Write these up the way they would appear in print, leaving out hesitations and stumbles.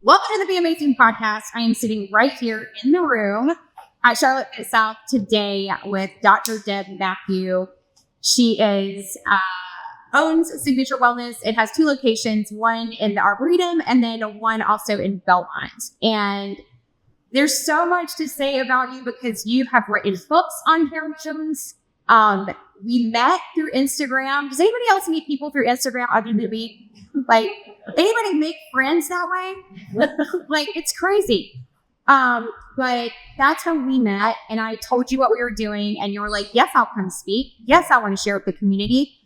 Welcome to the Be Amazing podcast. I am sitting right here in the room at Charlotte South today with Dr. Deb Matthew. She owns Signature Wellness. It has two locations, one in the Arboretum and then one also in Belmont. And there's so much to say about you because you have written books on hormones. We met through Instagram. Does anybody else meet people through Instagram other than me? Like, anybody make friends that way? Like, it's crazy. But that's how we met. And I told you what we were doing. And you were like, yes, I'll come speak. Yes, I want to share with the community.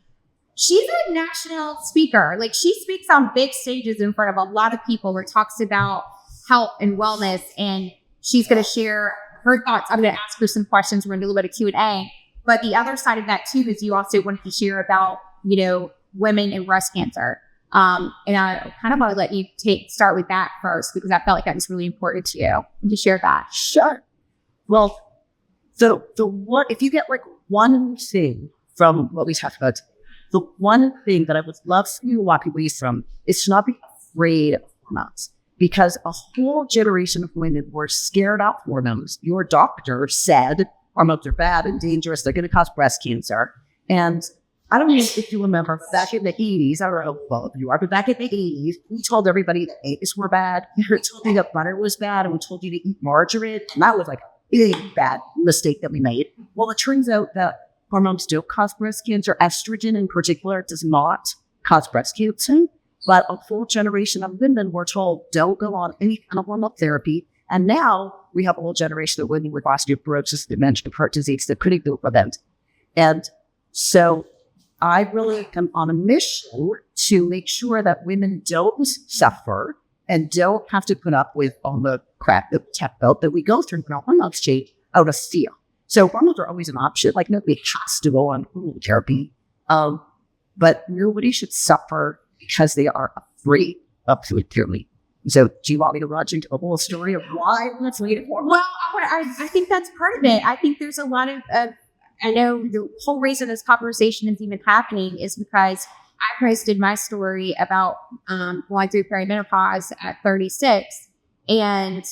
She's a national speaker. Like, she speaks on big stages in front of a lot of people where talks about health and wellness. And she's going to share her thoughts. I'm going to ask her some questions. We're going to do a little bit of Q&A. But the other side of that, too, is you also wanted to share about, women and breast cancer. And I kind of want to let you start with that first because I felt like that was really important to you to share that. Sure. Well, the one, if you get like one thing from what we talked about, the one thing that I would love for you to walk away from is to not be afraid of hormones, because a whole generation of women were scared of hormones. Your doctor said hormones are bad and dangerous. They're going to cause breast cancer. And I don't know if you remember back in the 80s, I don't know if all of you are, but back in the 80s, we told everybody that eggs were bad. We told you that butter was bad, and we told you to eat margarine. And that was like a big bad mistake that we made. Well, it turns out that hormones don't cause breast cancer. Estrogen in particular does not cause breast cancer. But a whole generation of women were told, don't go on any kind of hormone therapy. And now we have a whole generation of women with osteoporosis, dementia, heart disease that couldn't do prevent. And so I really am on a mission to make sure that women don't suffer and don't have to put up with all the crap that tech belt that we go through in our hormones change out of fear. So hormones are always an option. Like, nobody has to go on hormone therapy. But nobody should suffer because they are afraid of doing therapy. So do you want me to run into a whole story of why let's lead it forward? Well, I think that's part of it. I think there's a lot of I know the whole reason this conversation is even happening is because I posted my story about going through perimenopause at 36, and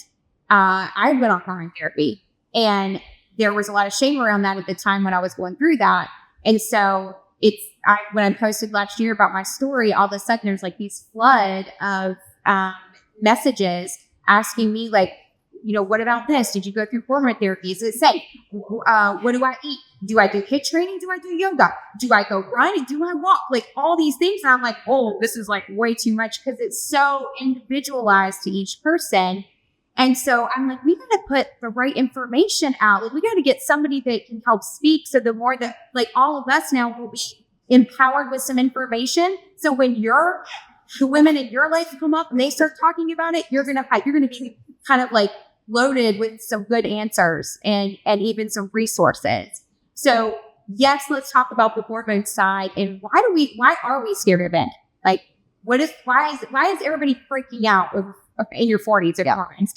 I went on hormone therapy, and there was a lot of shame around that at the time when I was going through that. And so when I posted last year about my story, all of a sudden there's like these flood of messages asking me like, what about this? Did you go through hormone therapy? Is it safe? What do I eat? Do I do HIIT training? Do I do yoga? Do I go run? Do I walk? Like all these things. And I'm like, oh, this is like way too much because it's so individualized to each person. And so I'm like, we got to put the right information out. Like, we got to get somebody that can help speak. So the more that like all of us now will be empowered with some information. So when the women in your life come up and they start talking about it, you're going to be kind of like loaded with some good answers and even some resources. So yes, let's talk about the hormone side and why are we scared of it? Like, why is everybody freaking out in your 40s about hormones?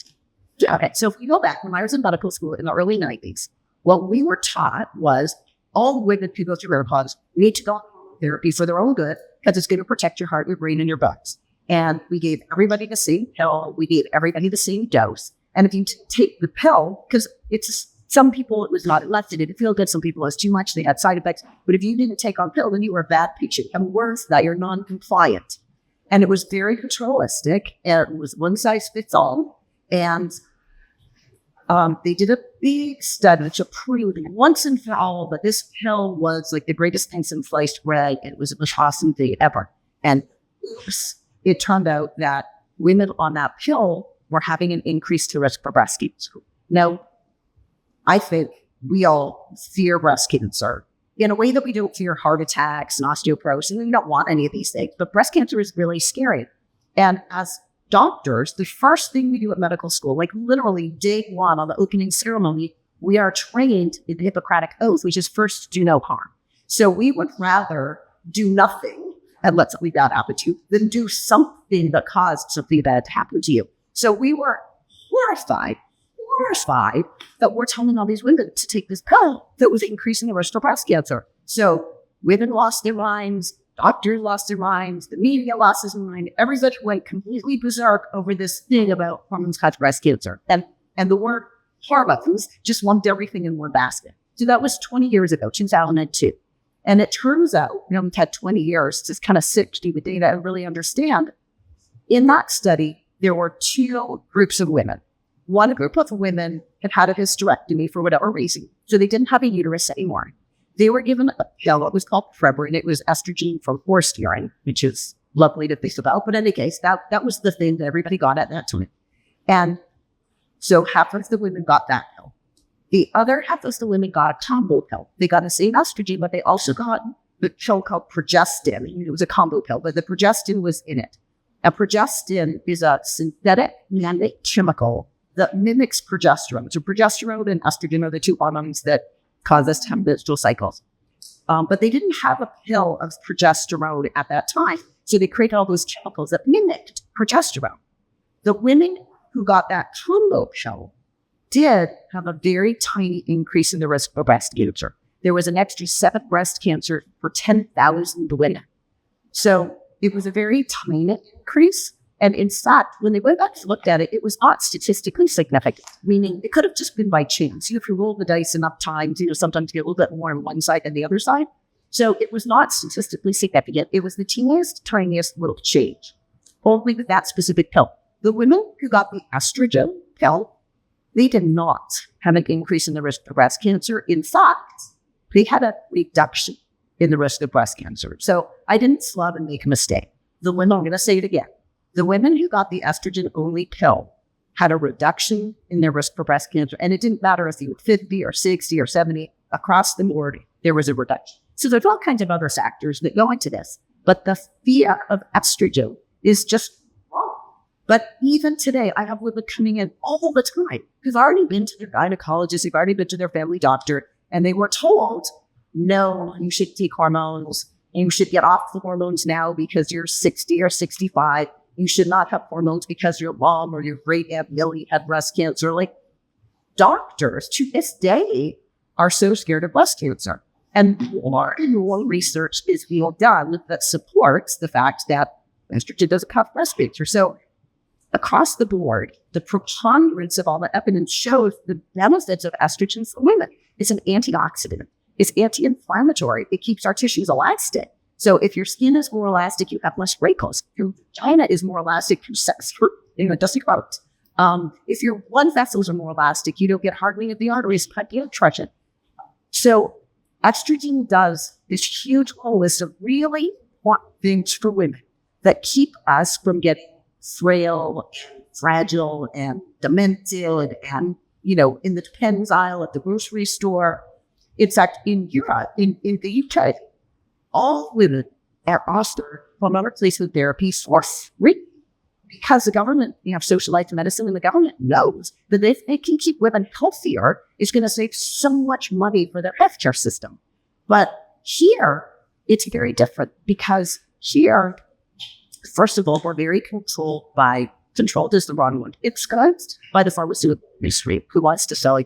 Okay, so if you go back when I was in medical school in the early 90s, what we were taught was all women who go through menopause need to go on therapy for their own good because it's going to protect your heart, your brain, and your bones. And we gave everybody the same pill. We gave everybody the same dose. And if you take the pill, because some people it was not less, it didn't feel good. Some people it was too much. They had side effects. But if you didn't take on pill, then you were a bad patient. And worse, that you're non-compliant. And it was very controlistic. And it was one size fits all. And they did a big study to prove once and for all that this pill was like the greatest thing since sliced bread. And it was the most awesome thing ever. And it turned out that women on that pill were having an increased risk for breast cancer. Now, I think we all fear breast cancer in a way that we don't fear heart attacks and osteoporosis. And we don't want any of these things. But breast cancer is really scary. And as doctors, the first thing we do at medical school, like literally day one on the opening ceremony, we are trained in the Hippocratic Oath, which is first do no harm. So we would rather do nothing and let something bad happen to you than do something that caused something bad to happen to you. So we were horrified that we're telling all these women to take this pill that was increasing the risk for breast cancer. So women lost their minds. Doctors lost their minds. The media lost his mind. Everybody went completely berserk over this thing about hormones cause breast cancer. And the word hormones just lumped everything in one basket. So that was 20 years ago, 2002. And it turns out, we've had 20 years to kind of sift through the data and really understand. In that study, there were two groups of women. One group of women had a hysterectomy for whatever reason, so they didn't have a uterus anymore. They were given a pill. It was called Preverin. It was estrogen from horse urine, which is lovely to think about. But in any case, that was the thing that everybody got at that time. And so half of the women got that pill. The other half of the women got a combo pill. They got the same estrogen, but they also got the pill called progestin. It was a combo pill, but the progestin was in it. And progestin is a synthetic magnetic chemical that mimics progesterone. So progesterone and estrogen are the two hormones that cause us to have menstrual cycles. But they didn't have a pill of progesterone at that time. So they created all those chemicals that mimicked progesterone. The women who got that combo pill did have a very tiny increase in the risk of breast cancer. There was an extra 7 breast cancer for 10,000 women. So it was a very tiny increase. And in fact, when they went back and looked at it, it was not statistically significant, meaning it could have just been by chance. If you roll the dice enough times, sometimes you get a little bit more on one side than the other side. So it was not statistically significant. It was the tiniest little change, only with that specific pill. The women who got the estrogen pill, they did not have an increase in the risk of breast cancer. In fact, they had a reduction in the risk of breast cancer. So I didn't slub and make a mistake. The women, I'm going to say it again. The women who got the estrogen-only pill had a reduction in their risk for breast cancer. And it didn't matter if you were 50 or 60 or 70. Across the board, there was a reduction. So there's all kinds of other factors that go into this. But the fear of estrogen is just wrong. But even today, I have women coming in all the time who've already been to their gynecologist, they've already been to their family doctor, and they were told, no, you should take hormones, and you should get off the hormones now because you're 60 or 65. You should not have hormones because your mom or your great Aunt Millie had breast cancer. Like, doctors to this day are so scared of breast cancer. And more and more research is being done that supports the fact that estrogen doesn't cause breast cancer. So across the board, the preponderance of all the evidence shows the benefits of estrogen for women. It's an antioxidant. It's anti-inflammatory. It keeps our tissues elastic. So if your skin is more elastic, you have less wrinkles. If your vagina is more elastic, your sex it doesn't grow. If your blood vessels are more elastic, you don't get hardening of the arteries, attrition. So estrogen does this huge whole list of really important things for women that keep us from getting frail, fragile, and demented, and in the depends aisle at the grocery store. In fact, in Europe, in the UK, all women are offered hormone replacement therapy for free because the government, social life medicine, and the government knows that if they can keep women healthier, it's going to save so much money for their healthcare system. But here, it's very different because here, first of all, we're very controlled is the wrong one. It's influenced by the pharmaceutical industry who wants to sell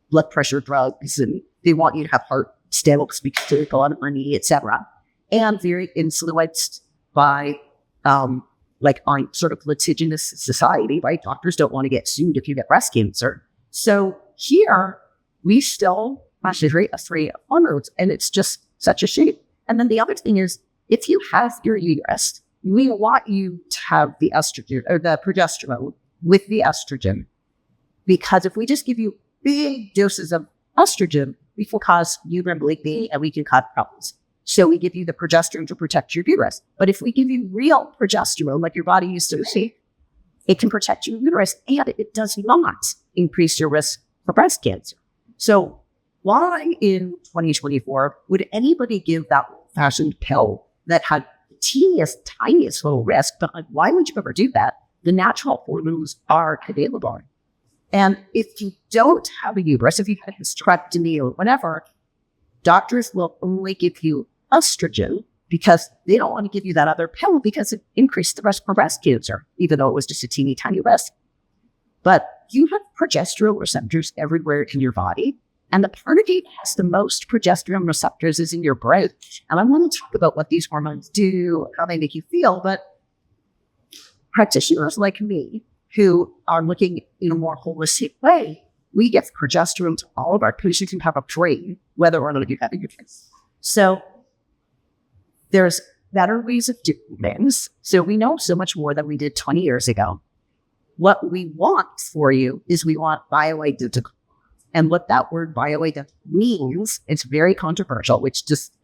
blood pressure drugs, and they want you to have heart stimulants because they make a lot of money, etc. And very influenced by our sort of litigious society, right? Doctors don't want to get sued if you get breast cancer. So here we still are very afraid of hormones, and it's just such a shame. And then the other thing is, if you have your uterus, we want you to have the estrogen or the progesterone with the estrogen, because if we just give you big doses of estrogen, we can cause uterine bleeding and we can cause problems. So we give you the progesterone to protect your uterus. But if we give you real progesterone, like your body used to see, it can protect your uterus, and it does not increase your risk for breast cancer. So why in 2024 would anybody give that old-fashioned pill that had the tiniest little risk? But why would you ever do that? The natural hormones are available. And if you don't have a uterus, if you had a hysterectomy or whatever, doctors will only give you estrogen because they don't want to give you that other pill because it increased the risk for breast cancer, even though it was just a teeny tiny risk. But you have progesterone receptors everywhere in your body, And the part of you that has the most progesterone receptors is in your brain. And I want to talk about what these hormones do, how they make you feel. But practitioners like me who are looking in a more holistic way, we give progesterone to all of our patients who have a brain, whether or not you have a uterus. So there's better ways of doing things. So we know so much more than we did 20 years ago. What we want for you is we want bioidentical. And what that word bioidentical means, it's very controversial, which just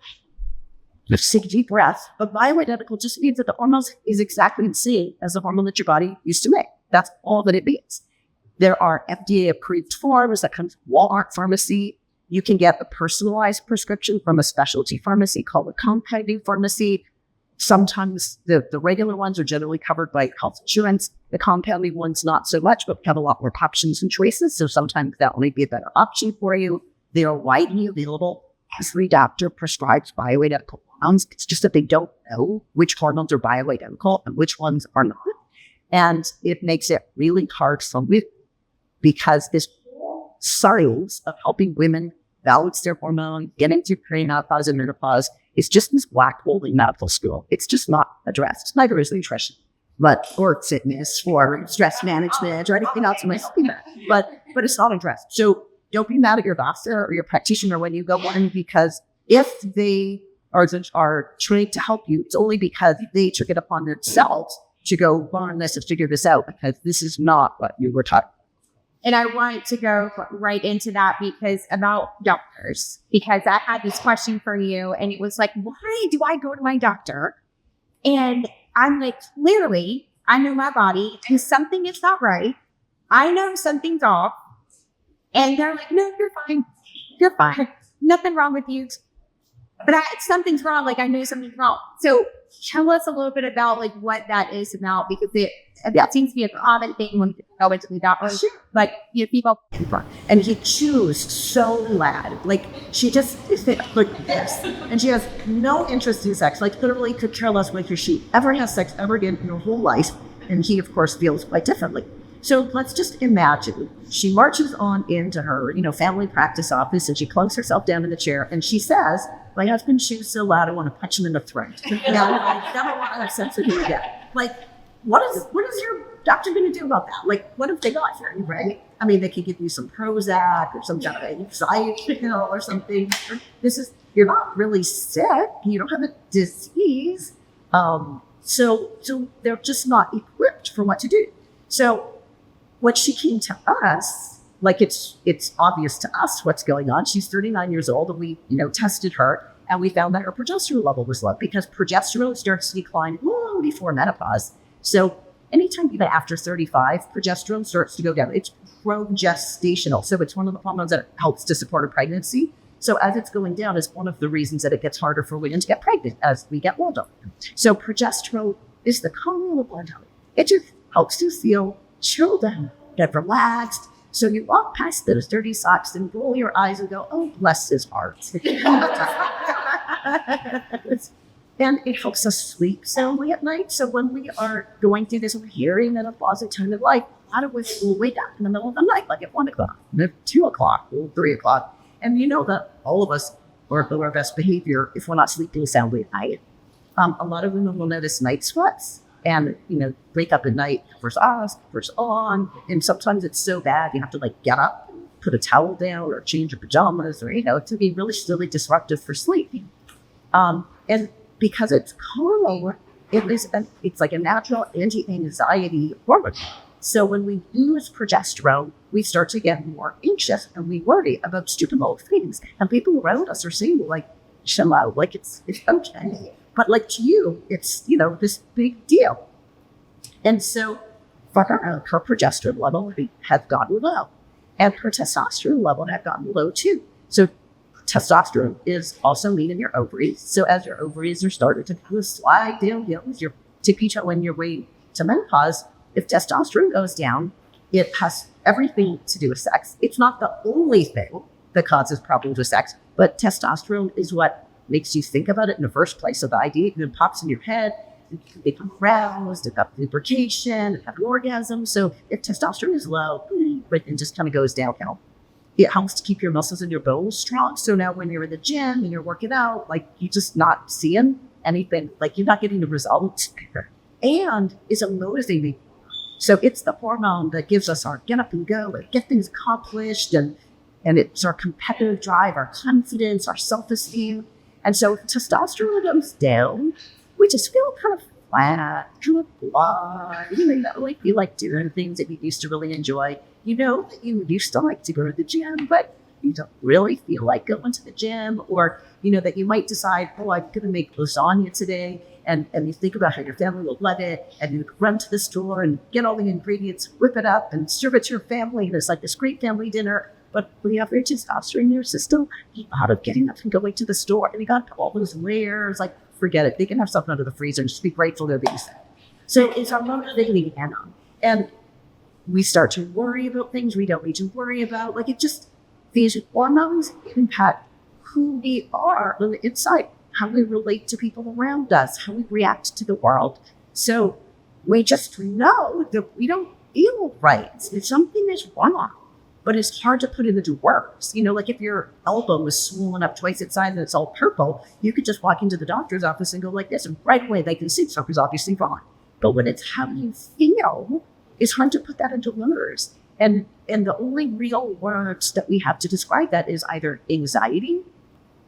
take a deep breath. But bioidentical just means that the hormone is exactly the same as the hormone that your body used to make. That's all that it means. There are FDA-approved forms that come from Walmart pharmacy. You can get a personalized prescription from a specialty pharmacy called a compounding pharmacy. Sometimes the regular ones are generally covered by health insurance. The compounding ones, not so much, but we have a lot more options and choices. So sometimes that will be a better option for you. They are widely available. Every doctor prescribes bioidentical hormones. It's just that they don't know which hormones are bioidentical and which ones are not. And it makes it really hard for women because this science of helping women balance their hormone, getting through perimenopause and menopause is just this black hole in medical school. It's just not addressed. Neither is nutrition, or fitness, or stress management, or anything else. But it's not addressed. So don't be mad at your doctor or your practitioner when you go in, because if they are trained to help you, it's only because they took it upon themselves to go learn this and figure this out, because this is not what you were taught. And I want to go right into that because about doctors, because I had this question for you and it was like, why do I go to my doctor? And I'm like, clearly, I know my body and something is not right. I know something's off. And they're like, no, you're fine. You're fine. Nothing wrong with you. But something's wrong. Like, I know something's wrong. So tell us a little bit about like what that is about, because that seems to be a common thing when you go into the doctor. Sure. Like, people. And he chews so loud. Like, she just is like this. And she has no interest in sex. Like, literally could care less whether she ever has sex ever again in her whole life. And he, of course, feels quite differently. So let's just imagine she marches on into her, family practice office, and she clunks herself down in the chair, and she says, my husband chews so loud, I want to punch him in the throat. I never want to have sex with him again. Like, what is your doctor going to do about that? Like, what if they got for you, right? I mean, they could give you some Prozac or some kind of anxiety pill or something. You're not really sick. You don't have a disease. So they're just not equipped for what to do. So what she came to us, like it's obvious to us what's going on. She's 39 years old, and we, tested her, and we found that her progesterone level was low, because progesterone starts to decline long before menopause. So anytime even after 35, progesterone starts to go down. It's progestational. So it's one of the hormones that helps to support a pregnancy. So as it's going down is one of the reasons that it gets harder for women to get pregnant as we get older. So progesterone is the calming of blood. It just helps you feel chilled and get relaxed. So you walk past those dirty socks and roll your eyes and go, oh, bless his heart. And it helps us sleep soundly at night. So when we are going through this hearing menopause time of life, a lot of us will wake up in the middle of the night, like at 1 o'clock, 2 o'clock, 3 o'clock. And you know that all of us are below our best behavior if we're not sleeping soundly at night. A lot of women will notice night sweats and, wake up at night, covers off, covers on. And sometimes it's so bad, you have to get up, put a towel down or change your pajamas, or, it can be really disruptive for sleep. And because it's calm, it's like a natural anti-anxiety hormone. So when we use progesterone, we start to get more anxious and we worry about stupid little things. And people around us are saying, chill out, it's okay. But to you, it's, this big deal. And so for her progesterone level had gotten low, and her testosterone level had gotten low too. So testosterone is also mean in your ovaries. So as your ovaries are starting to slide downhill when you're way to menopause, if testosterone goes down, it has everything to do with sex. It's not the only thing that causes problems with sex, but testosterone is what makes you think about it in the first place. So the idea even pops in your head, you become aroused, it got lubrication, it have an orgasm. So if testosterone is low, it just kind of goes downhill. it helps to keep your muscles and your bones strong. So now when you're in the gym and you're working out, like you're just not seeing anything, like you're not getting the results. And it's a motivating. So it's the hormone that gives us our get up and go and get things accomplished. And it's our competitive drive, our confidence, our self-esteem. And so if testosterone goes down, we just feel kind of flat, kind of blah. You may not like feel like doing things that you used to really enjoy. You know that you used to like to go to the gym, but you don't really feel like going to the gym. Or, you know, that you might decide, oh, I'm going to make lasagna today. And you think about how your family will love it. And you run to the store and get all the ingredients, whip it up and serve it to your family. And it's like this great family dinner. But when you have your testosterone in your system, you're out of getting up and going to the store. And you got all those layers, like, forget it. They can have something under the freezer and just be grateful they're being fed. So it's our motivating animal. And we start to worry about things we don't need to worry about. Like, it just, these hormones impact who we are on the inside, how we relate to people around us, how we react to the world. So we just know that we don't feel right. If something is wrong, but it's hard to put it into words. You know, like if your elbow is swollen up twice its size and it's all purple, you could just walk into the doctor's office and go like this, and right away they can see something's obviously wrong. But when it's how you feel, it's hard to put that into words. And the only real words that we have to describe that is either anxiety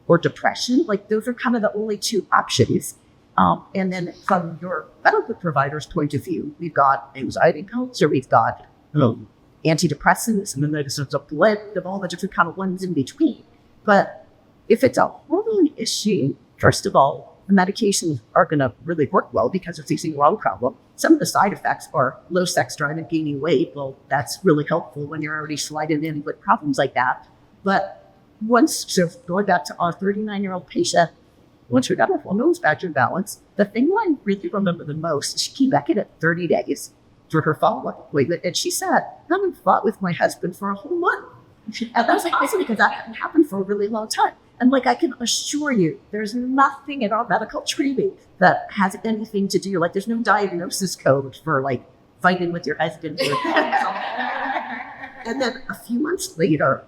or depression. Like those are kind of the only two options. And then from your medical provider's point of view, we've got anxiety pills, or we've got antidepressants, and then there's a blend of all the different kind of ones in between. But if it's a hormone issue, first of all, the medications are going to really work well because it's easy wrong problem. Some of the side effects are low sex drive and gaining weight. Well, that's really helpful when you're already sliding in with problems like that. But so going back to our 39-year-old patient, once we got our hormones back to balance, the thing I really remember the most is she came back in at 30 days for her follow-up appointment, and she said, I haven't fought with my husband for a whole month. And that's awesome because that hadn't happened for a really long time. And like, I can assure you, there's nothing in our medical training that has anything to do, like there's no diagnosis code for like fighting with your husband. And then a few months later,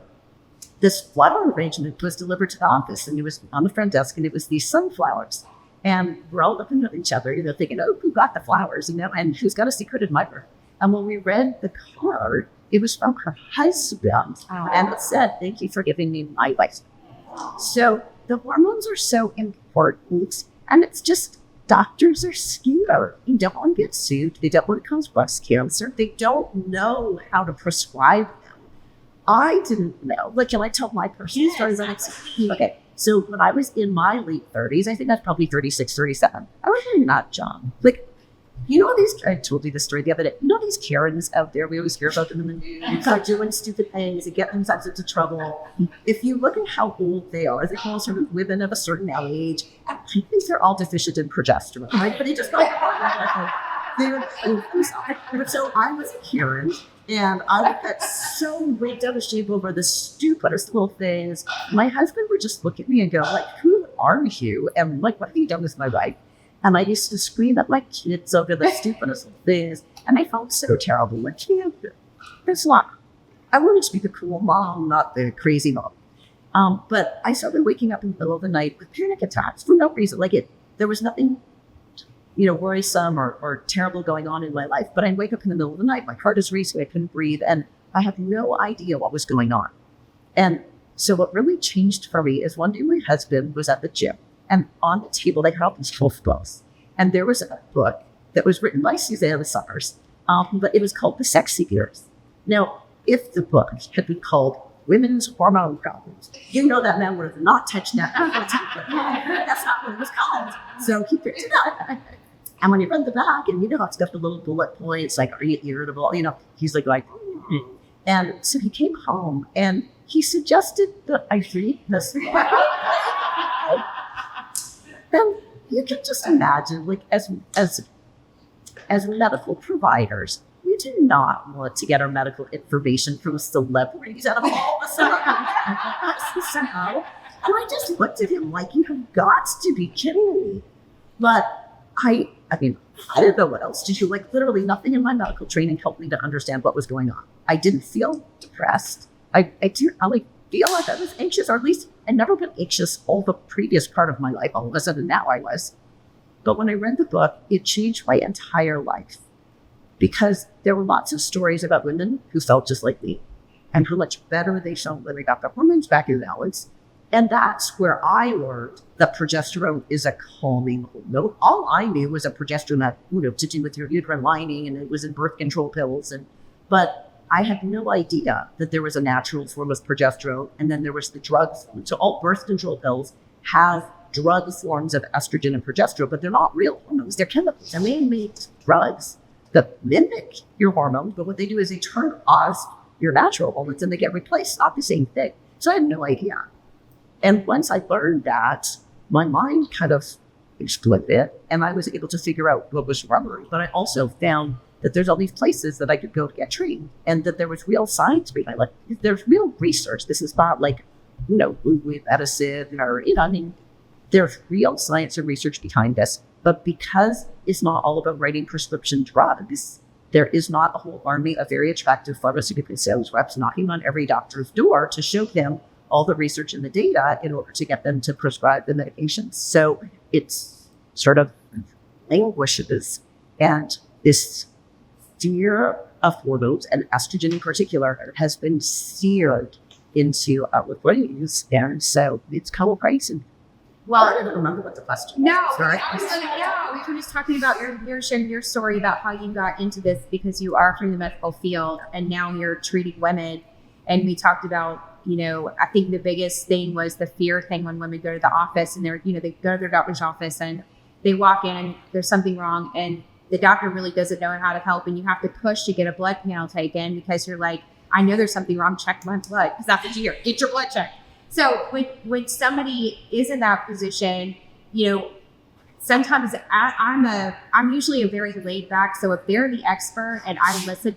this flower arrangement was delivered to the office, and it was on the front desk, and it was these sunflowers. And we're all looking at each other, you know, thinking, oh, who got the flowers, you know, and who's got a secret admirer. And when we read the card, it was from her husband. And it said, thank you for giving me my life. So the hormones are so important. And it's just, doctors are scared. They don't want to get sued. They don't want to cause breast cancer. They don't know how to prescribe them. I didn't know. Like, can I tell my personal stories? Okay. So when I was in my late 30s, I think that's probably 36, 37, I was really not young. Like, you know, I told you this story the other day. You know, these Karens out there, we always hear about them in the news, they're doing stupid things and get themselves into trouble. If you look at how old they are, they call sort of women of a certain age. I think they're all deficient in progesterone, right? But they just go, so I was a Karen. And I would get so raked out of shape over the stupidest little things. My husband would just look at me and go, like, who are you? And like, what have you done with my life? And I used to scream at my kids over the stupidest little things. And I felt so terrible. Like, it's not. I wanted to be the cool mom, not the crazy mom. But I started waking up in the middle of the night with panic attacks for no reason. Like, there was nothing, you know, worrisome or terrible going on in my life. But I'd wake up in the middle of the night, my heart is racing, I couldn't breathe, and I had no idea what was going on. And so what really changed for me is one day my husband was at the gym, and on the table they had all these health books. And there was a book that was written by Suzanne Summers, but it was called The Sexy Gears. Now, if the book had been called Women's Hormone Problems, you know that man would have not touched that. That's not what it was called. So keep it to that. And when you read the back, and you know, it's got the little bullet points, like, are you irritable? You know, he's like, mm-hmm. And so he came home and he suggested that I read this. And you can just imagine, like, as medical providers, we do not want to get our medical information from celebrities out of all the sudden. And I just looked at him like, you have got to be kidding me. But I mean, I didn't know what else to do. Like, literally nothing in my medical training helped me to understand what was going on. I didn't feel depressed. I didn't really feel like I was anxious, or at least I'd never been anxious all the previous part of my life. All of a sudden now I was. But when I read the book, it changed my entire life, because there were lots of stories about women who felt just like me and how much better they felt when they got their hormones back in balance. And that's where I learned that progesterone is a calming hormone. All I knew was a progesterone that, to do with your uterine lining, and it was in birth control pills. But I had no idea that there was a natural form of progesterone, and then there was the drugs. So all birth control pills have drug forms of estrogen and progesterone, but they're not real hormones. They're chemicals. They're man-made drugs that mimic your hormones, but what they do is they turn off your natural hormones and they get replaced. Not the same thing. So I had no idea. And once I learned that, my mind kind of exploded, and I was able to figure out what was wrong. But I also found that there's all these places that I could go to get trained, and that there was real science behind it. Like, there's real research. This is not like, with medicine or, I mean, there's real science and research behind this. But because it's not all about writing prescription drugs, there is not a whole army of very attractive pharmaceutical sales reps knocking on every doctor's door to show them all the research and the data in order to get them to prescribe the medications. So it's sort of languishes, and this fear of hormones, and estrogen in particular, has been seared into our brains, and so it's kind of crazy. Well, I don't remember what the question was. no, Sorry. we were just talking about your sharing your story about how you got into this because you are from the medical field and now you're treating women. And we talked about, I think the biggest thing was the fear thing when women go to the office and they go to their doctor's office and they walk in and there's something wrong and the doctor really doesn't know how to help, and you have to push to get a blood panel taken because you're like, I know there's something wrong, check my blood, because that's what you hear, get your blood checked. So when somebody is in that position, sometimes I'm usually a very laid back. So if they're the expert and I listen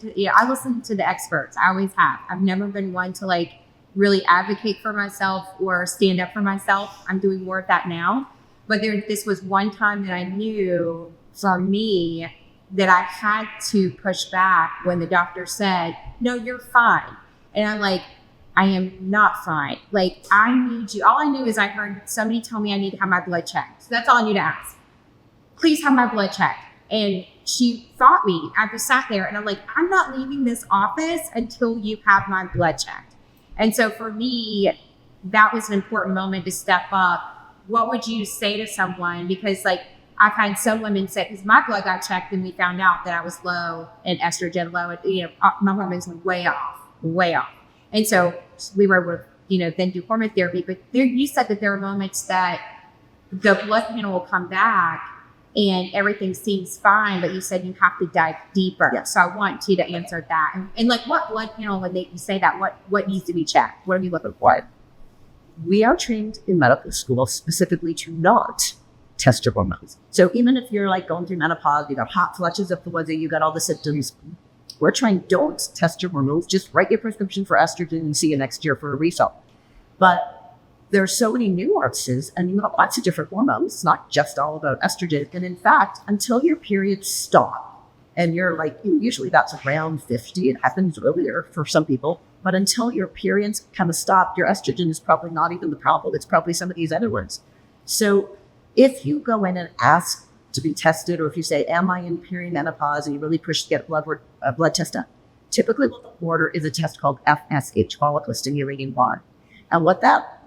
to the experts, I always have. I've never been one to really advocate for myself or stand up for myself. I'm doing more of that now. But this was one time that I knew for me that I had to push back when the doctor said, no, you're fine. And I'm like, I am not fine. I need you. All I knew is I heard somebody tell me I need to have my blood checked. So that's all I knew to ask. Please have my blood checked. And she fought me. I just sat there and I'm like, I'm not leaving this office until you have my blood checked. And so for me, that was an important moment to step up. What would you say to someone? Because I've had some women say, because my blood got checked and we found out that I was low in estrogen, my hormones were way off. And so we were able to, then do hormone therapy. But you said that there are moments that the blood panel will come back and everything seems fine, but you said you have to dive deeper. Yes. So I want you to answer that. And what blood panel, when you say that, what needs to be checked? What are you looking for? We are trained in medical school specifically to not test your hormones. So even if you're going through menopause, you got hot flushes of the weather, you got all the symptoms, we're trying, don't test your hormones, just write your prescription for estrogen and see you next year for a refill. But there are so many nuances, and you have lots of different hormones. It's not just all about estrogen. And in fact, until your periods stop, and you're usually that's around 50, it happens earlier for some people, but until your periods kind of stop, your estrogen is probably not even the problem. It's probably some of these other ones. So if you go in and ask to be tested, or if you say, am I in perimenopause, and you really push to get a blood test done, typically what the order is a test called FSH, follicle stimulating hormone. And what that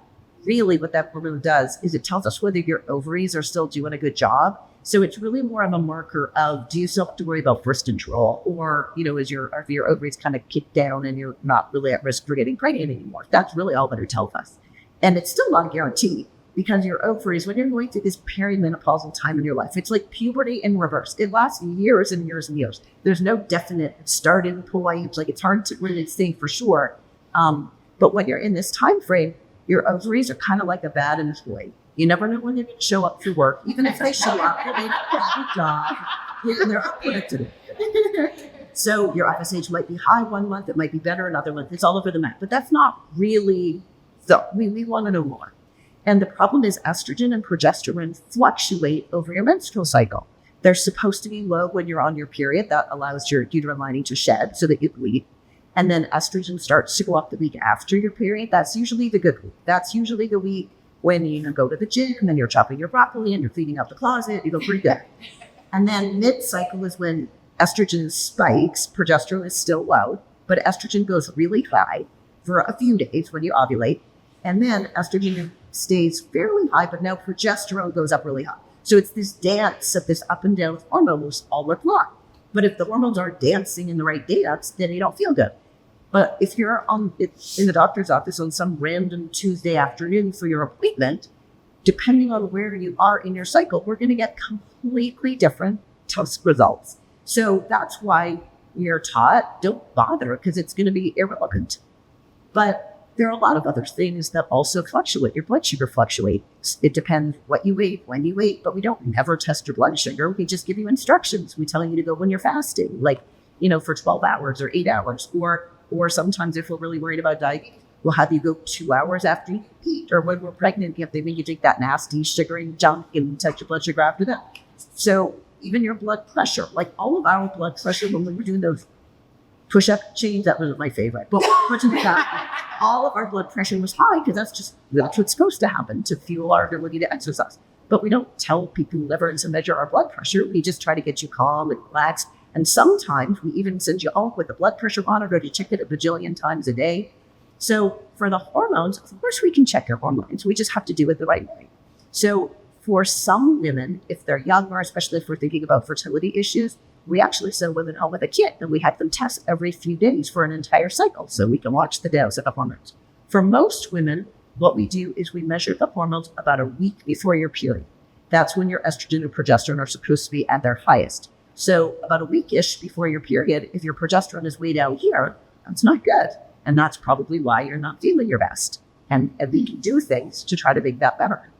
hormone does is it tells us whether your ovaries are still doing a good job. So it's really more of a marker of, do you still have to worry about birth control, or, are your ovaries kind of kicked down and you're not really at risk for getting pregnant anymore? That's really all that it tells us. And it's still not guaranteed, because your ovaries, when you're going through this perimenopausal time in your life, it's like puberty in reverse. It lasts years and years and years. There's no definite starting point. It's hard to really say for sure. But when you're in this time frame, your ovaries are kind of like a bad employee. You never know when they're going to show up for work. Even if they show up, they don't have a job. They're unpredictable. So your FSH might be high one month. It might be better another month. It's all over the map. But that's not really we want to know more. And the problem is estrogen and progesterone fluctuate over your menstrual cycle. They're supposed to be low when you're on your period. That allows your uterine lining to shed so that you bleed. And then estrogen starts to go up the week after your period. That's usually the good week. That's usually the week when you go to the gym and then you're chopping your broccoli and you're cleaning up the closet. You go pretty good. And then mid-cycle is when estrogen spikes. Progesterone is still low, but estrogen goes really high for a few days when you ovulate. And then estrogen stays fairly high, but now progesterone goes up really high. So it's this dance of this up and down with hormones all month long. But if the hormones aren't dancing in the right dance, then you don't feel good. But if you're in the doctor's office on some random Tuesday afternoon for your appointment, depending on where you are in your cycle, we're going to get completely different test results. So that's why you're taught, don't bother, because it's going to be irrelevant. But there are a lot of other things that also fluctuate. Your blood sugar fluctuates. It depends what you ate, when you ate, but we don't never test your blood sugar. We just give you instructions. We tell you to go when you're fasting, for 12 hours or 8 hours, or sometimes if we're really worried about diabetes, we'll have you go 2 hours after you eat, or when we're pregnant, if they make you drink that nasty sugary junk and test your blood sugar after that. So even your blood pressure, like all of our blood pressure, when we were doing those push-up chains, that was my favorite. But all of our blood pressure was high because that's what's supposed to happen to fuel our ability to exercise. But we don't tell people never to measure our blood pressure. We just try to get you calm and relaxed. And sometimes we even send you home with a blood pressure monitor to check it a bajillion times a day. So for the hormones, of course we can check your hormones. We just have to do it the right way. So for some women, if they're younger, especially if we're thinking about fertility issues, we actually send women home with a kit and we have them test every few days for an entire cycle so we can watch the dose of the hormones. For most women, what we do is we measure the hormones about a week before your period. That's when your estrogen and progesterone are supposed to be at their highest. So about a week-ish before your period, if your progesterone is way down here, that's not good. And that's probably why you're not feeling your best. And we can do things to try to make that better.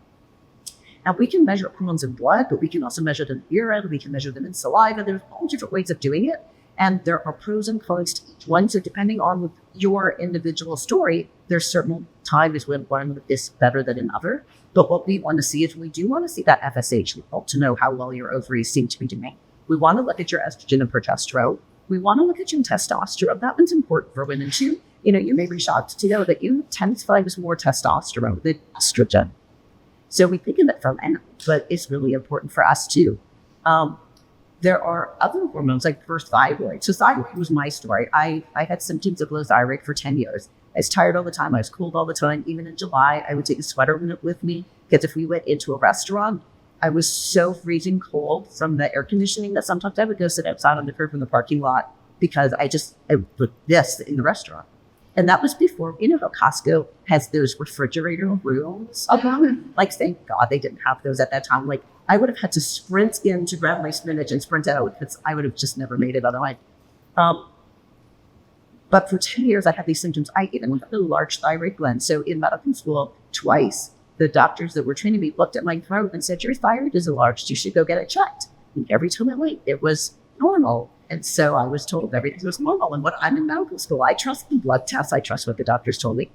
Now, we can measure hormones in blood, but we can also measure them in urine. We can measure them in saliva. There's all different ways of doing it. And there are pros and cons to each one. So depending on your individual story, there's certain times when one is better than another. But what we want to see is we do want to see that FSH. We want to know how well your ovaries seem to be doing. We want to look at your estrogen and progesterone. We want to look at your testosterone. That one's important for women too. You may be shocked to know that you 10 times more testosterone than estrogen. So we think of it for men, but it's really important for us too. There are other hormones like for thyroid. So thyroid was my story. I had symptoms of low thyroid for 10 years. I was tired all the time. I was cold all the time. Even in July, I would take a sweater with me because if we went into a restaurant, I was so freezing cold from the air conditioning that sometimes I would go sit outside on the curb in the parking lot because I put this in the restaurant. And that was before, how Costco has those refrigerator rooms. Like, thank God they didn't have those at that time. Like, I would have had to sprint in to grab my spinach and sprint out because I would have just never made it otherwise. But for 10 years, I had these symptoms. I even got a large thyroid gland. So in medical school, twice, the doctors that were training me looked at my throat and said, your thyroid is enlarged. You should go get it checked. And every time I went, it was normal. And so I was told everything was normal. And I'm in medical school. I trust the blood tests. I trust what the doctors told me.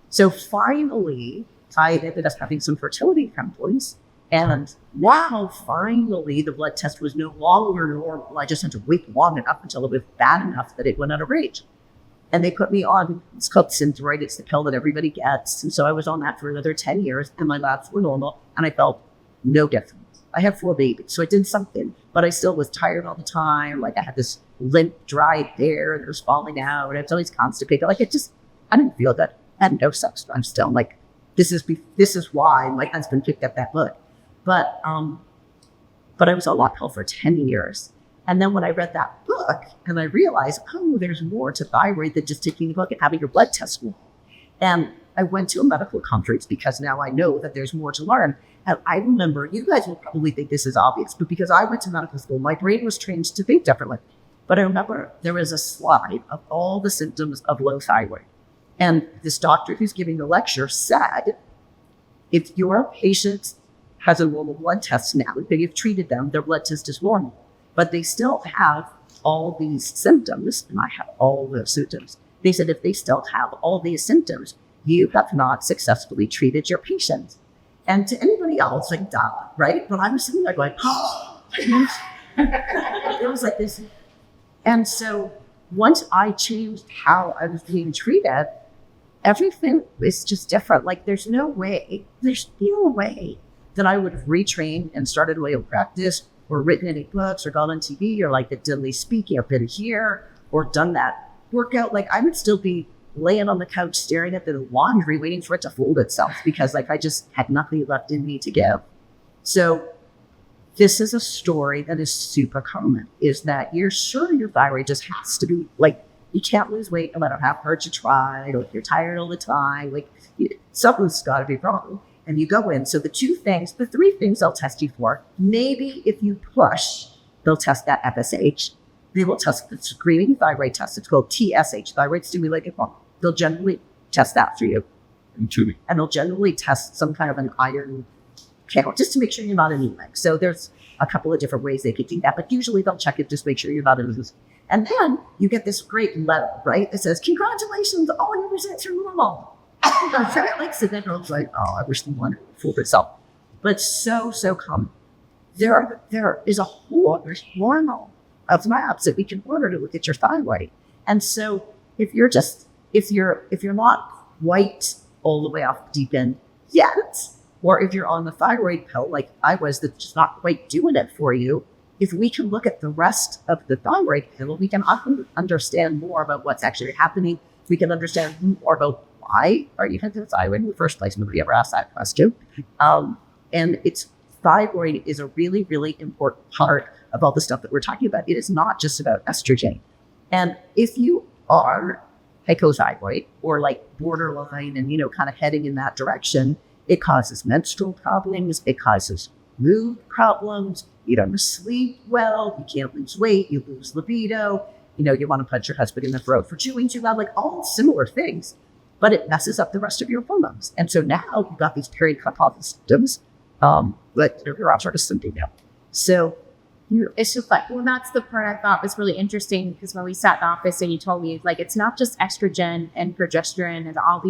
So finally, I ended up having some fertility problems. And wow, finally, the blood test was no longer normal. I just had to wait long enough until it was bad enough that it went out of range. And they put me on, it's called Synthroid. It's the pill that everybody gets. And so I was on that for another 10 years and my labs were normal and I felt no difference. I have 4 babies, so I did something, but I still was tired all the time. Like I had this limp, dry hair and it was falling out. And I was always constipated. I didn't feel good. I had no sex. I'm still like, this is why my husband picked up that book. But I was on that pill for 10 years. And then when I read that book and I realized, there's more to thyroid than just taking the book and having your blood test. And I went to a medical conference because now I know that there's more to learn. And I remember, you guys will probably think this is obvious, but because I went to medical school, my brain was trained to think differently. But I remember there was a slide of all the symptoms of low thyroid. And this doctor who's giving the lecture said, if your patient has a normal blood test now, if you've treated them, their blood test is normal, but they still have all these symptoms, and I have all those symptoms. They said, if they still have all these symptoms, you have not successfully treated your patient. And to anybody else, like, duh, right? But I was sitting there going, it was like this. And so once I changed how I was being treated, everything is just different. Like there's no way that I would have retrained and started a way of practice or written any books or gone on TV or like done these speaking up in here or done that workout. Like I would still be laying on the couch staring at the laundry waiting for it to fold itself because like I just had nothing left in me to give. So this is a story that is super common, is that you're sure your thyroid just has to be like, you can't lose weight no matter how hard you try, or if you're tired all the time, like something's got to be wrong. And you go in. So the three things they'll test you for, maybe if you push, they'll test that FSH. They will test the screening thyroid test. It's called TSH, thyroid stimulated hormone. They'll generally test that for you. And they'll generally test some kind of an iron count just to make sure you're not anemic. So there's a couple of different ways they could do that, but usually they'll check it just to make sure you're not anemic. And then you get this great letter, right? It says, congratulations, all your results are normal. So then I was like, oh, I wish the one fooled itself. But so common. There is a whole other hormone of labs that we can order to look at your thyroid. And so if you're not quite all the way off the deep end yet, or if you're on the thyroid pill, like I was, that's just not quite doing it for you, if we can look at the rest of the thyroid pill, we can often understand more about what's actually happening. We can understand more about why are you having thyroid in the first place? Nobody ever asked that question. And thyroid is a really, really important part of all the stuff that we're talking about. It is not just about estrogen. And if you are hypothyroid or like borderline and, kind of heading in that direction, it causes menstrual problems. It causes mood problems. You don't sleep well. You can't lose weight. You lose libido. You want to punch your husband in the throat for chewing too loud, like all similar things. But it messes up the rest of your hormones. And so now you've got these perimenopause symptoms, but you're all sort of symptom now. So it's just like, well, that's the part I thought was really interesting, because when we sat in the office and you told me, like, it's not just estrogen and progesterone and all,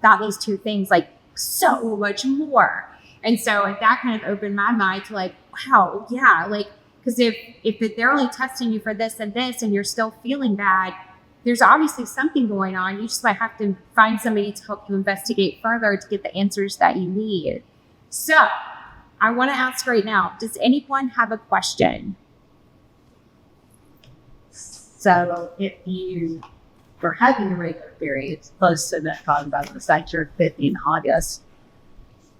that those two things, like so much more. And so that kind of opened my mind to like, wow, yeah, like, because if they're only testing you for this and you're still feeling bad, there's obviously something going on. You just might have to find somebody to help you investigate further to get the answers that you need. So I want to ask right now, does anyone have a question? So if you were having a regular period, close to that time about the fact you're 50 in August,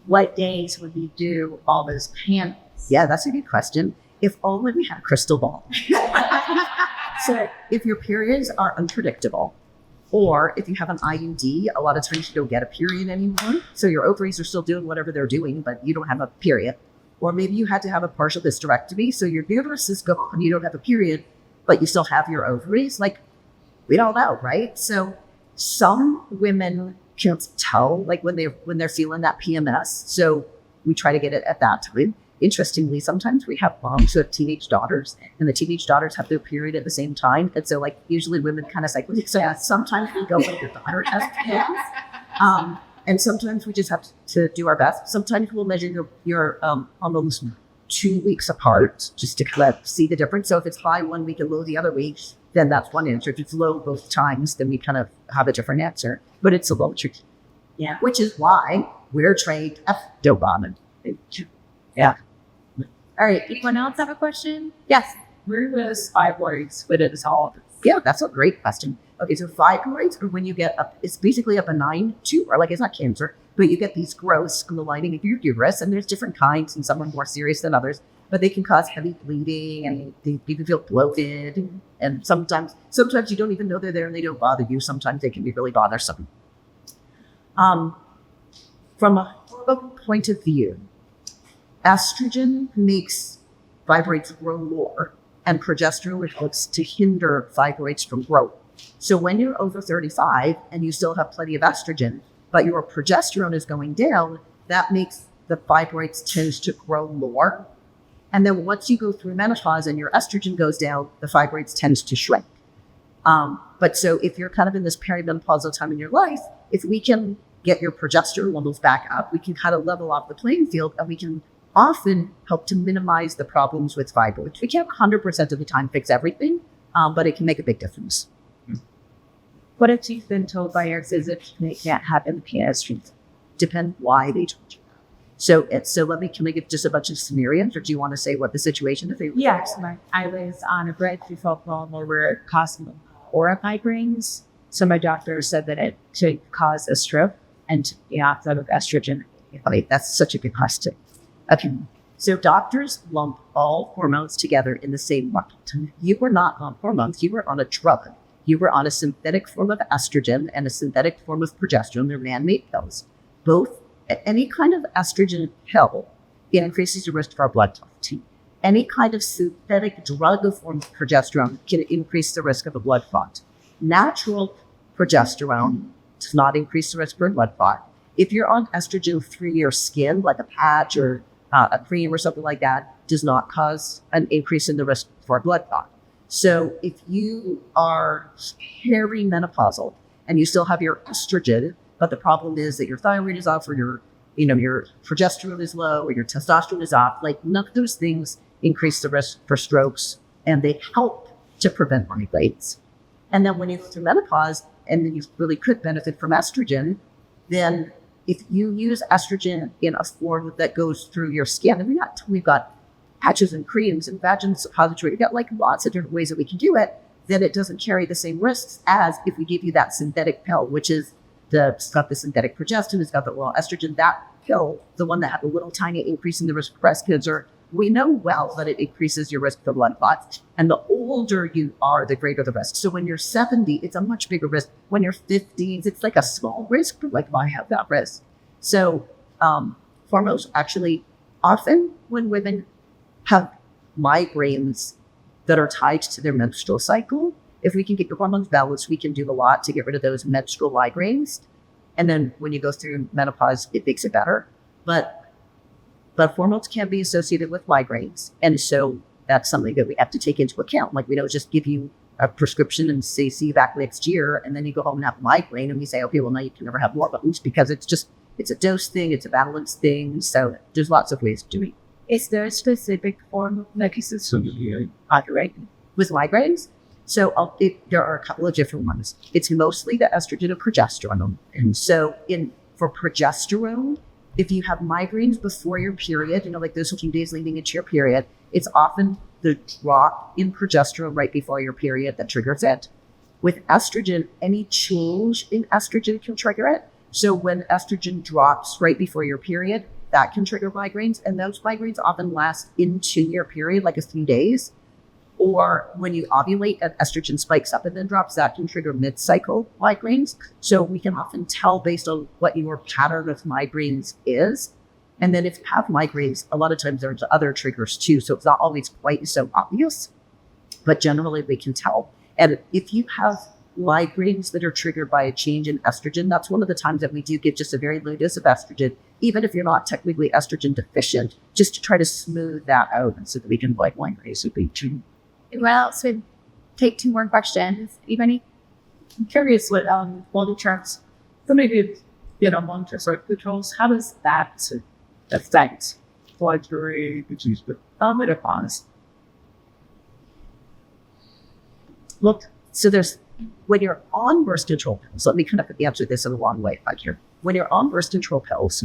what days would you do all those panels? Yeah, that's a good question. If only we had a crystal ball. So if your periods are unpredictable, or if you have an IUD, a lot of times you don't get a period anymore. So your ovaries are still doing whatever they're doing, but you don't have a period. Or maybe you had to have a partial hysterectomy. So your uterus is gone and you don't have a period, but you still have your ovaries. Like, we don't know, right? So some women can't tell, like when they're feeling that PMS. So we try to get it at that time. Interestingly, sometimes we have moms who have teenage daughters, and the teenage daughters have their period at the same time. And so, like, usually women kind of cycle. So yeah, sometimes we go when your daughter has PMS, and sometimes we just have to do our best. Sometimes we'll measure your hormones 2 weeks apart just to kind of see the difference. So if it's high 1 week and low the other week, then that's one answer. If it's low both times, then we kind of have a different answer. But it's a little tricky. Yeah, which is why we're trained dopamine. Yeah. All right. Anyone else have a question? Yes. Where does fibroids fit into all of this? Yeah, that's a great question. Okay, so fibroids are when you get up, it's basically a benign tumor, like it's not cancer, but you get these growths in the lining of your uterus, and there's different kinds, and some are more serious than others, but they can cause heavy bleeding, and you can feel bloated, and sometimes you don't even know they're there and they don't bother you. Sometimes they can be really bothersome. From a hormone point of view, estrogen makes fibroids grow more, and progesterone helps to hinder fibroids from growth. So when you're over 35 and you still have plenty of estrogen, but your progesterone is going down, that makes the fibroids tend to grow more. And then once you go through menopause and your estrogen goes down, the fibroids tends to shrink. But so if you're kind of in this perimenopausal time in your life, if we can get your progesterone levels back up, we can kind of level off the playing field, and we can often help to minimize the problems with fibroids. We can't 100% of the time fix everything, but it can make a big difference. What if you've been told by your physician they can't have implants? Depend why they told you. So can we give just a bunch of scenarios, or do you want to say what the situation is? Yes, I was on a breakthrough phone where we're causing aura migraines. So my doctor said that it could cause a stroke and to be off of estrogen. Okay, that's such a good question. Okay, so doctors lump all hormones together in the same bucket. You were not on hormones, you were on a drug. You were on a synthetic form of estrogen and a synthetic form of progesterone. They're man-made pills. Both, any kind of estrogen pill increases your risk for blood clot. Any kind of synthetic drug form of progesterone can increase the risk of a blood clot. Natural progesterone does not increase the risk for a blood clot. If you're on estrogen through your skin, like a patch or a cream or something like that, does not cause an increase in the risk for a blood clot. So if you are perimenopausal and you still have your estrogen, but the problem is that your thyroid is off, or your progesterone is low, or your testosterone is off, like none of those things increase the risk for strokes, and they help to prevent migraines. And then when you go through menopause, and then you really could benefit from estrogen, then if you use estrogen in a form that goes through your skin, and we've got patches and creams and vaginal suppository, we've got like lots of different ways that we can do it, then it doesn't carry the same risks as if we give you that synthetic pill, which is it's got the synthetic progesterone, it's got the oral estrogen. That pill, the one that had a little tiny increase in the risk of breast cancer, we know well that it increases your risk for blood clots. And the older you are, the greater the risk. So when you're 70, it's a much bigger risk. When you're 50, it's like a small risk, but like, why have that risk? So hormones actually, often when women have migraines that are tied to their menstrual cycle, if we can get your hormones balanced, we can do a lot to get rid of those menstrual migraines. And then when you go through menopause, it makes it better. But hormones can be associated with migraines. And so that's something that we have to take into account. Like, we don't just give you a prescription and say, see you back next year, and then you go home and have a migraine, and we say, okay, well, now you can never have more hormones, because it's a dose thing, it's a balance thing. So there's lots of ways to do it. Is there a specific form of mechanism With migraines? So there are a couple of different ones. It's mostly the estrogen and progesterone. And so for progesterone, if you have migraines before your period, like those few days leading into your period, it's often the drop in progesterone right before your period that triggers it. With estrogen, any change in estrogen can trigger it. So when estrogen drops right before your period, that can trigger migraines. And those migraines often last into your period, like a few days. Or when you ovulate and estrogen spikes up and then drops, that can trigger mid-cycle migraines. So we can often tell based on what your pattern of migraines is. And then if you have migraines, a lot of times there's other triggers too. So it's not always quite so obvious, but generally we can tell. And if you have migraines that are triggered by a change in estrogen, that's one of the times that we do give just a very low dose of estrogen, even if you're not technically estrogen deficient, just to try to smooth that out so that we can avoid migraines would be true. Well, so take 2 more questions. Anybody? I'm curious what long-terms, somebody who long-term birth controls, how does that affect menopause? Look, so when you're on birth control pills, let me kind of answer this in a long way right here. When you're on birth control pills,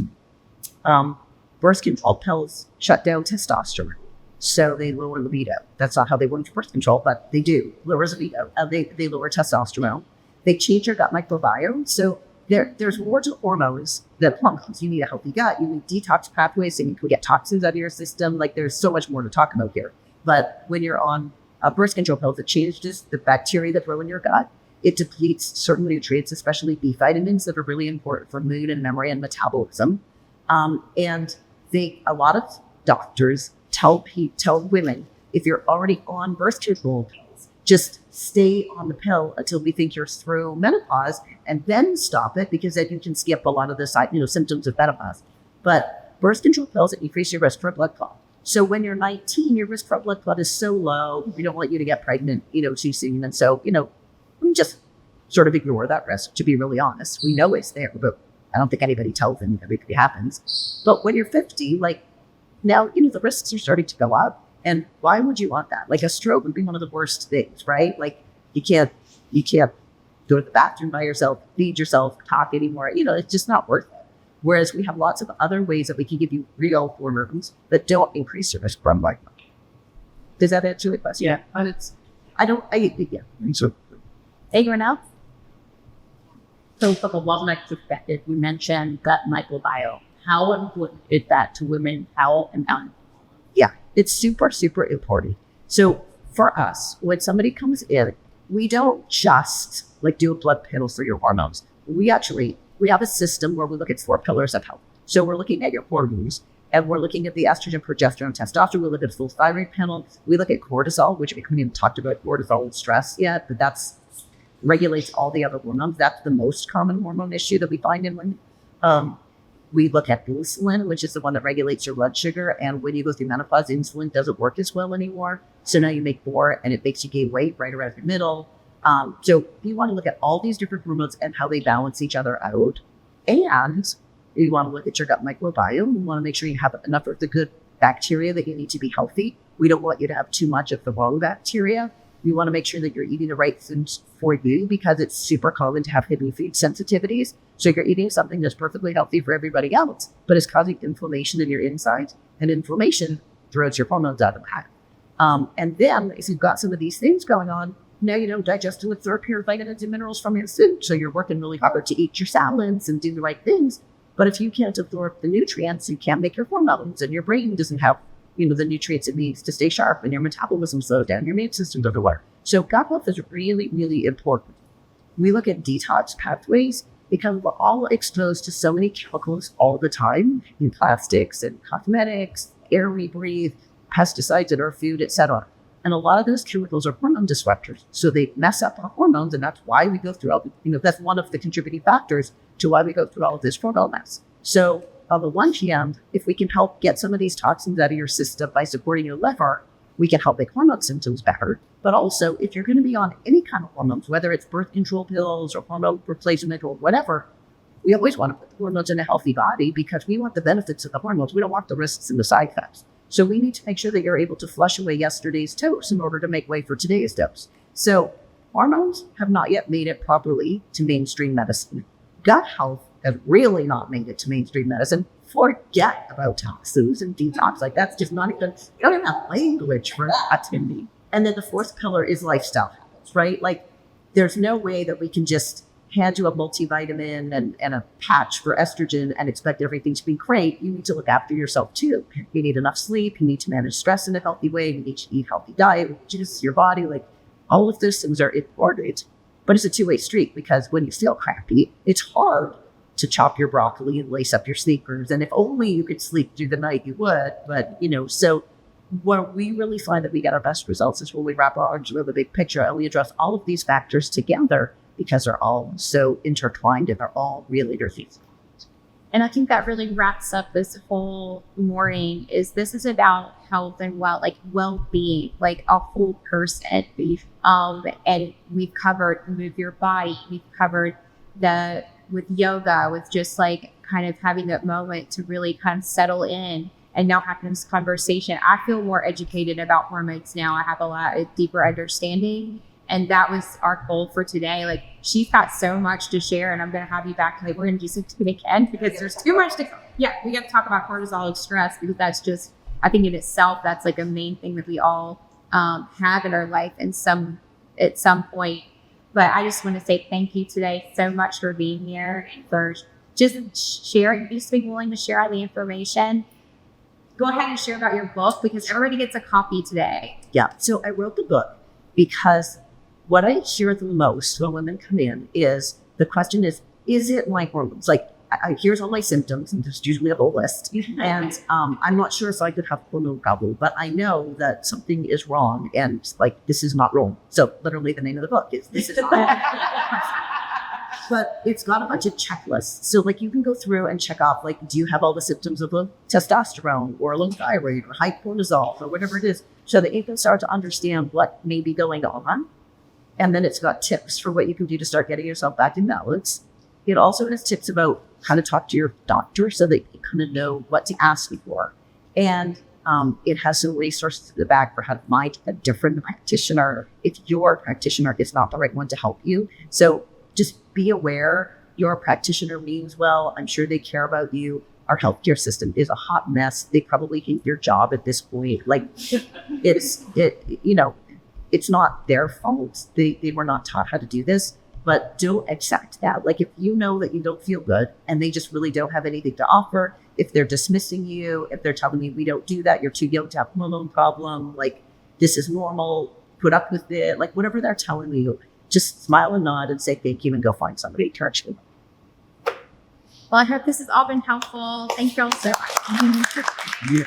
birth control pills shut down testosterone. So they lower libido. That's not how they work for birth control, but they do. Lower libido. They lower testosterone. They change your gut microbiome. So there's more to hormones than hormones. You need a healthy gut. You need detox pathways so you can get toxins out of your system. Like, there's so much more to talk about here. But when you're on birth control pills, it changes the bacteria that grow in your gut. It depletes certain nutrients, especially B vitamins, that are really important for mood and memory and metabolism. And a lot of doctors tell women, if you're already on birth control pills, just stay on the pill until we think you're through menopause, and then stop it, because then you can skip a lot of the symptoms of menopause. But birth control pills increase your risk for a blood clot. So when you're 19, your risk for a blood clot is so low, we don't want you to get pregnant, too soon. And so, we just sort of ignore that risk, to be really honest. We know it's there, but I don't think anybody tells them it happens. But when you're 50, now, the risks are starting to go up. And why would you want that? Like, a stroke would be one of the worst things, right? Like, you can't go to the bathroom by yourself, feed yourself, talk anymore. It's just not worth it. Whereas we have lots of other ways that we can give you real hormones that don't increase your risk from like. Does that answer the question? Yeah. And Yeah. So Anyone else? so from a wellness perspective, we mentioned gut microbiome. How important is that to women? How important? Yeah, it's super, super important. So for us, when somebody comes in, we don't just like do a blood panel for your hormones. We have a system where we look at 4 pillars of health. So we're looking at your hormones, and we're looking at the estrogen, progesterone, testosterone. We look at a full thyroid panel. We look at cortisol, which we haven't even talked about cortisol and stress yet, but that's regulates all the other hormones. That's the most common hormone issue that we find in women. We look at insulin, which is the one that regulates your blood sugar. And when you go through menopause, insulin doesn't work as well anymore. So now you make more, and it makes you gain weight right around the middle. So you want to look at all these different hormones and how they balance each other out. And you want to look at your gut microbiome. You want to make sure you have enough of the good bacteria that you need to be healthy. We don't want you to have too much of the wrong bacteria. You want to make sure that you're eating the right foods for you, because it's super common to have hidden food sensitivities. So you're eating something that's perfectly healthy for everybody else, but it's causing inflammation in your insides, and inflammation throws your hormones out of whack. And then if you've got some of these things going on, now you don't digest and absorb your vitamins and minerals from your food. So you're working really hard to eat your salads and do the right things. But if you can't absorb the nutrients, you can't make your hormones, and your brain doesn't have the nutrients it needs to stay sharp, and your metabolism slows down, your immune system doesn't work. So gut health is really, really important. We look at detox pathways because we're all exposed to so many chemicals all the time in plastics and cosmetics, air we breathe, pesticides in our food, etc. And a lot of those chemicals are hormone disruptors. So they mess up our hormones, and that's why we go through that's one of the contributing factors to why we go through all of this hormone mess. So on the one hand, if we can help get some of these toxins out of your system by supporting your liver, we can help make hormone symptoms better. But also, if you're going to be on any kind of hormones, whether it's birth control pills or hormone replacement or whatever, we always want to put the hormones in a healthy body, because we want the benefits of the hormones. We don't want the risks and the side effects. So we need to make sure that you're able to flush away yesterday's dose in order to make way for today's dose. So hormones have not yet made it properly to mainstream medicine. Gut health have really not made it to mainstream medicine. Forget about toxins and detox. Like, that's just not even, we don't even have language for that to me. And then the 4th pillar is lifestyle habits, right? Like, there's no way that we can just hand you a multivitamin and a patch for estrogen and expect everything to be great. You need to look after yourself too. You need enough sleep. You need to manage stress in a healthy way. You need to eat healthy diet, juice your body. Like, all of those things are important. But it's a two-way street, because when you feel crappy, it's hard to chop your broccoli and lace up your sneakers. And if only you could sleep through the night, you would. But, so where we really find that we get our best results is when we wrap our arms around the big picture and we address all of these factors together, because they're all so intertwined and they're all really interfused. And I think that really wraps up this whole morning. This is about health and well-being, like a whole person. And we've covered move your body. We've covered with yoga, with just like kind of having that moment to really kind of settle in and now having this conversation. I feel more educated about hormones now. I have a lot of deeper understanding. And that was our goal for today. Like, she's got so much to share, and I'm going to have you back. Like, we're going to do something again, because there's too much to, we got to talk about cortisol and stress, because that's just, I think in itself, that's like a main thing that we all have in our life at some point. But I just want to say thank you today so much for being here, and for just sharing, just being willing to share all the information. Go ahead and share about your book, because everybody gets a copy today. Yeah. So I wrote the book because what I hear the most when women come in is the question is it my hormones? Like, here's all my symptoms, and there's usually a whole list. And I'm not sure if I could have hormone problem, but I know that something is wrong, and like, this is not wrong. So literally the name of the book is This Is Not Wrong. But it's got a bunch of checklists. So like, you can go through and check off, like, do you have all the symptoms of low testosterone or low thyroid or high cortisol or whatever it is, so that you can start to understand what may be going on. And then it's got tips for what you can do to start getting yourself back in balance. It also has tips about how to talk to your doctor, so that you kind of know what to ask for. And it has some resources in the back for how to find a different practitioner if your practitioner is not the right one to help you. So just be aware your practitioner means well. I'm sure they care about you. Our healthcare system is a hot mess. They probably hate your job at this point. Like it's not their fault. They were not taught how to do this, but don't accept that. Like if you know that you don't feel good and they just really don't have anything to offer, if they're dismissing you, if they're telling you we don't do that, you're too young to have a hormone problem, like this is normal, put up with it, like whatever they're telling you, just smile and nod and say thank you and go find somebody to encourage you. Well, I hope this has all been helpful. Thank you all so much. Yeah.